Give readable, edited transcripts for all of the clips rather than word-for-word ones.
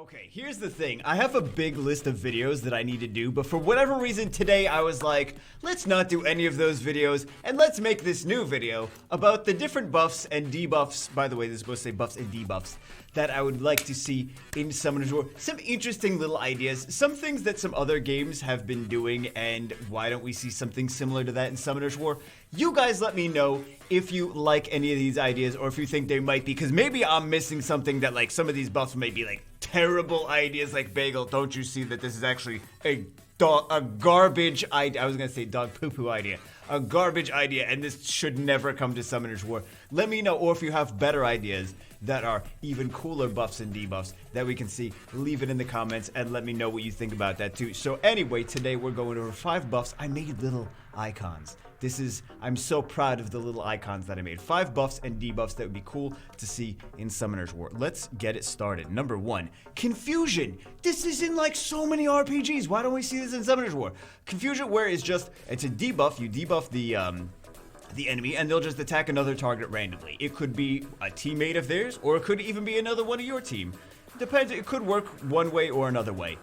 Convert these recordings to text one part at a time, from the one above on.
Okay, here's the thing. I have a big list of videos that I need to do, but for whatever reason today I was like, let's not do any of those videos, and let's make this new video about the different buffs and debuffs, by the way, this is supposed to say buffs and debuffs, that I would like to see in Summoner's War. Some interesting little ideas, some things that some other games have been doing, and why don't we see something similar to that in Summoner's War? You guys let me know if you like any of these ideas, or if you think they might be, because maybe I'm missing something that, like, some of these buffs might be, like, terrible ideas. Like, Bagel, don't you see that this is actually a garbage idea? I was gonna say dog poo-poo idea. A garbage idea, and this should never come to Summoner's War. Let me know, or if you have better ideas that are even cooler buffs and debuffs that we can see, leave it in the comments and let me know what you think about that too. So anyway, today we're going over 5 buffs. I made little icons. I'm so proud of the little icons that I made. 5 buffs and debuffs that would be cool to see in Summoner's War. Let's get it started. Number 1, Confusion. This is in like so many RPGs. Why don't we see this in Summoner's War? Confusion, where it's just, it's a debuff. You debuff the enemy, and they'll just attack another target randomly. It could be a teammate of theirs, or it could even be another one of your team. Depends, it could work one way or another way.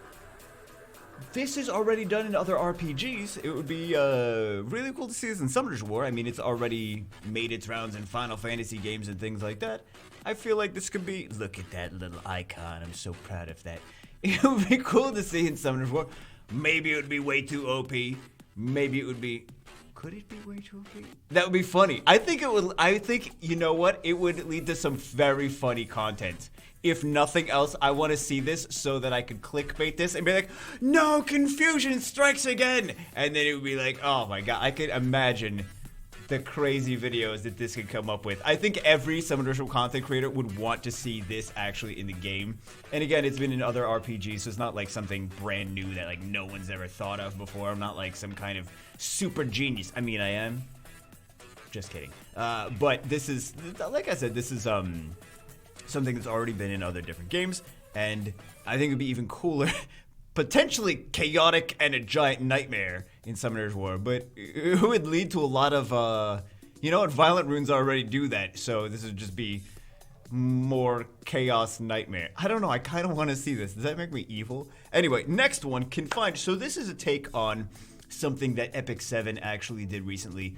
This is already done in other RPGs. It would be really cool to see this in Summoner's War. I mean, it's already made its rounds in Final Fantasy games and things like that. I feel like this could be, look at that little icon, I'm so proud of that. It would be cool to see in Summoner's War. Maybe it would be way too OP. Maybe it would be, could it be way too OP? That would be funny. I think, you know what? It would lead to some very funny content. If nothing else, I want to see this so that I could clickbait this and be like, no, Confusion strikes again. And then it would be like, oh my god, I could imagine the crazy videos that this could come up with. I think every Summoner's War content creator would want to see this actually in the game. And again, it's been in other RPGs, so it's not like something brand new that like no one's ever thought of before. I'm not like some kind of super genius. I mean, I am. Just kidding. But this is, like I said, this is something that's already been in other different games, and I think it'd be even cooler, potentially chaotic and a giant nightmare in Summoner's War, but it would lead to a lot of, you know what, Violent Runes already do that, so this would just be more chaos nightmare. I don't know, I kind of want to see this. Does that make me evil? Anyway, next one, Confined. So this is a take on something that Epic 7 actually did recently.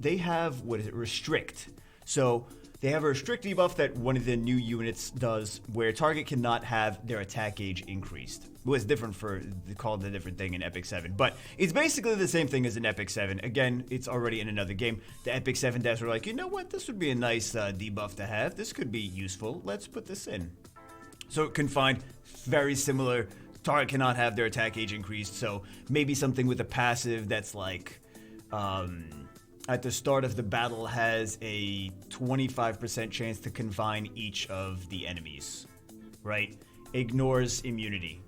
They have, what is it, Restrict. So they have a restrict debuff that one of the new units does, where target cannot have their attack gauge increased. It was different called a different thing in Epic 7, but it's basically the same thing as in Epic 7. Again, it's already in another game. The Epic 7 devs were like, you know what, this would be a nice debuff to have. This could be useful. Let's put this in. So Confined, very similar. Target cannot have their attack gauge increased, so maybe something with a passive that's like, at the start of the battle has a 25% chance to confine each of the enemies, right? Ignores immunity.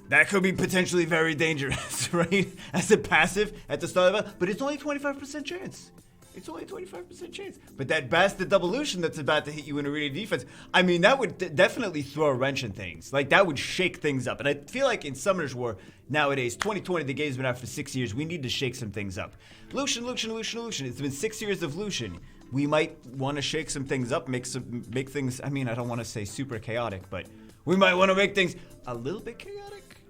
That could be potentially very dangerous, right? As a passive at the start of the battle, but it's only 25% chance. It's only a 25% chance. But that bastard devolution that's about to hit you in arena defense, I mean, that would definitely throw a wrench in things. Like, that would shake things up. And I feel like in Summoner's War, nowadays, 2020, the game's been out for 6 years, we need to shake some things up. Lucian. It's been 6 years of Lucian. We might want to shake some things up, make things, I mean, I don't want to say super chaotic, but we might want to make things a little bit chaotic.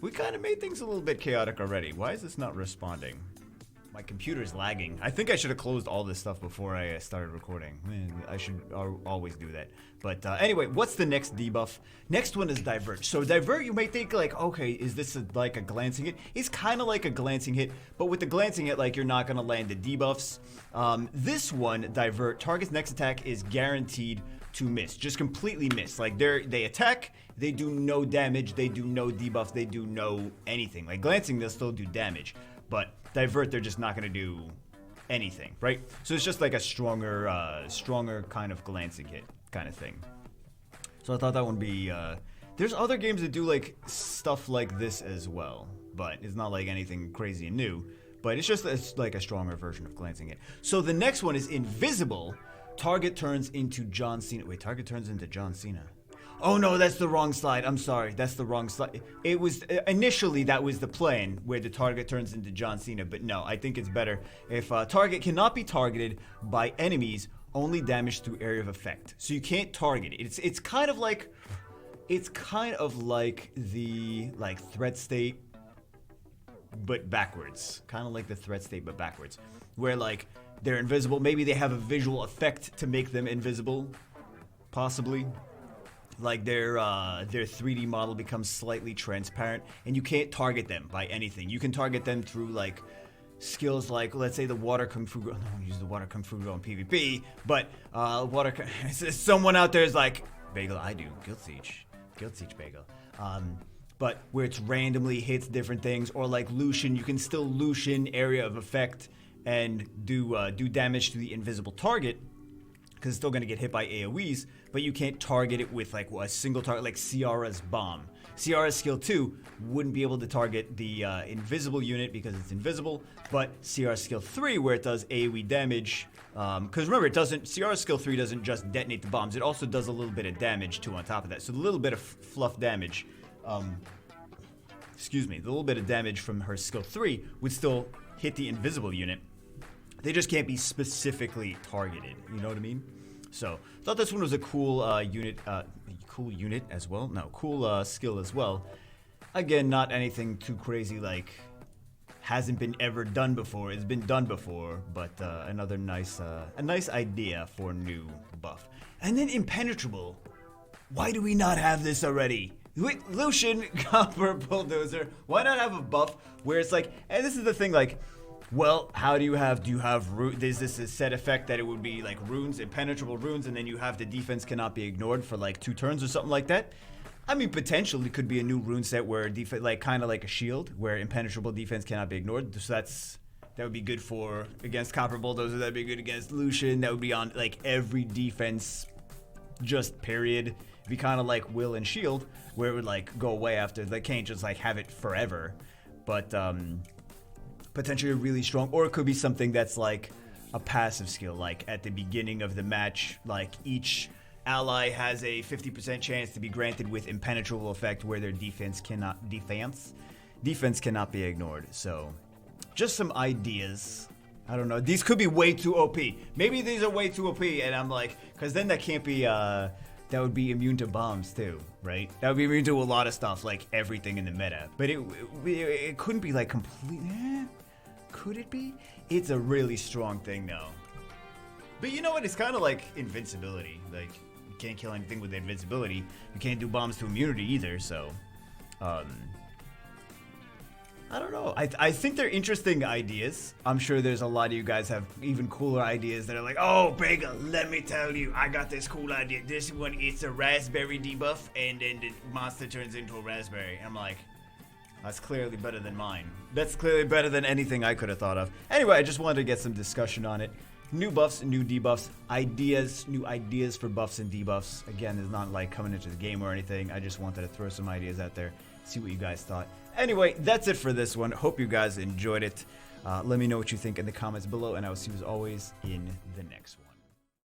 We kind of made things a little bit chaotic already. Why is this not responding? My computer's lagging. I think I should have closed all this stuff before I started recording. I should always do that. But anyway, what's the next debuff? Next one is Divert. So Divert, you may think like, okay, is this like a glancing hit? It's kind of like a glancing hit, but with the glancing hit, like, you're not going to land the debuffs. This one, Divert, target's next attack is guaranteed to miss. Just completely miss. Like, they attack, they do no damage, they do no debuff, they do no anything. Like, glancing, they'll still do damage. But Divert, they're just not going to do anything, right? So it's just like a stronger kind of glancing hit kind of thing. So I thought that would be, there's other games that do like stuff like this as well, but it's not like anything crazy and new, but it's like a stronger version of glancing hit. So the next one is Invisible. Target turns into John Cena. Wait, target turns into John Cena. Oh no, that's the wrong slide. I'm sorry, that's the wrong slide. It was, initially that was the plan, where the target turns into John Cena, but no, I think it's better if target cannot be targeted by enemies only damage through area of effect. So you can't target it. It's kind of like the threat state, but backwards. Kind of like the threat state, but backwards. Where like they're invisible. Maybe they have a visual effect to make them invisible. Possibly. Like their 3D model becomes slightly transparent, and you can't target them by anything. You can target them through like skills like, let's say, the water kung fu. I don't use the water kung fu on PvP, but someone out there is like, Bagel, I do Guild Siege Bagel. But where it's randomly hits different things, or like Lucian, you can still Lucian area of effect and do damage to the invisible target, because it's still going to get hit by AoEs, but you can't target it with like a single target, like Ciara's bomb. Ciara's skill 2 wouldn't be able to target the invisible unit because it's invisible, but Ciara's skill 3, where it does AoE damage, because remember, Ciara's skill 3 doesn't just detonate the bombs, it also does a little bit of damage too on top of that. So the little bit of fluff damage, the little bit of damage from her skill 3 would still hit the invisible unit. They just can't be specifically targeted, you know what I mean? So, thought this one was a cool unit as well. No, cool skill as well. Again, not anything too crazy, like hasn't been ever done before. It's been done before, but another nice idea for a new buff. And then impenetrable. Why do we not have this already? Lucian, Copper Bulldozer. Why not have a buff where it's like, and this is the thing, like, well, do you have is this a set effect that it would be like runes, impenetrable runes, and then you have the defense cannot be ignored for like 2 turns or something like that? I mean, potentially it could be a new rune set where defense, like kind of like a shield, where impenetrable defense cannot be ignored. So that would be good for against Copper Bulldozer. That'd be good against Lucian. That would be on like every defense, just period. It'd be kind of like Will and Shield, where it would like go away after. They can't just like have it forever, but potentially really strong, or it could be something that's like a passive skill, like at the beginning of the match, like each ally has a 50% chance to be granted with impenetrable effect where their defense cannot be ignored. So just some ideas. I don't know, these could be way too OP. Maybe these are way too OP, and I'm like, because then that can't be that would be immune to bombs too, right? That would be immune to a lot of stuff, like everything in the meta. But it couldn't be like completely. Could it be? It's a really strong thing though. But you know what? It's kind of like invincibility. Like, you can't kill anything with invincibility. You can't do bombs to immunity either, so I don't know. I think they're interesting ideas. I'm sure there's a lot of you guys have even cooler ideas that are like, oh, Bagel, let me tell you, I got this cool idea. This one, it's a raspberry debuff, and then the monster turns into a raspberry. And I'm like, that's clearly better than mine. That's clearly better than anything I could have thought of. Anyway, I just wanted to get some discussion on it. New buffs, new debuffs, new ideas for buffs and debuffs. Again, it's not like coming into the game or anything. I just wanted to throw some ideas out there, see what you guys thought. Anyway, that's it for this one. Hope you guys enjoyed it. Let me know what you think in the comments below, and I will see you as always in the next one.